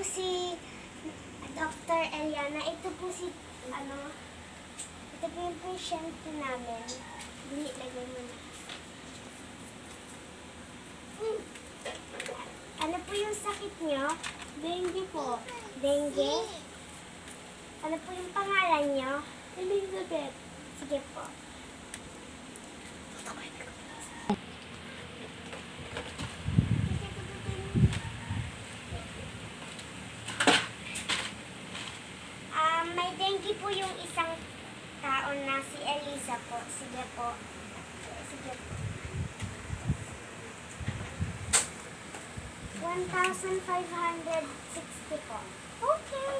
po si Dr. Eliana. Ito po si, ito po yung patient namin. Dili, lagay mo na. Ano po yung sakit nyo? Dengue po. Dengue? Ano po yung pangalan nyo? Elizabeth. Sige po. May dengue po yung isang tao na si Eliza po. Sige po. Sige po. 1,560 po. Okay.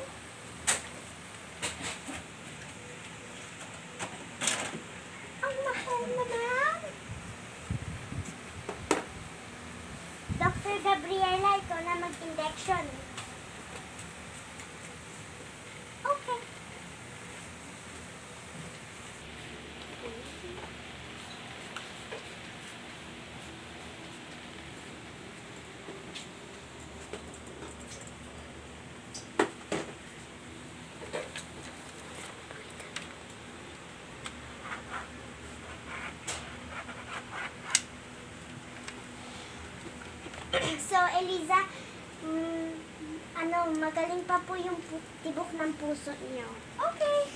Ang mahal naman. Dr. Gabriela, ikaw na mag-injection. Okay. So, Eliza, magaling pa po yung tibok ng puso niyo. Okay.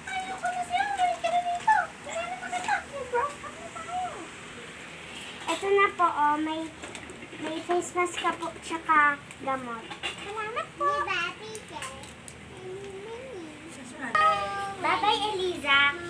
Ayoko na siya. Balik ka na dito. Kaya na maganda. Bro, kami na tayo. Ito na po, may face mask ka po, tsaka gamot. Salamat po. Bye-bye, Eliza.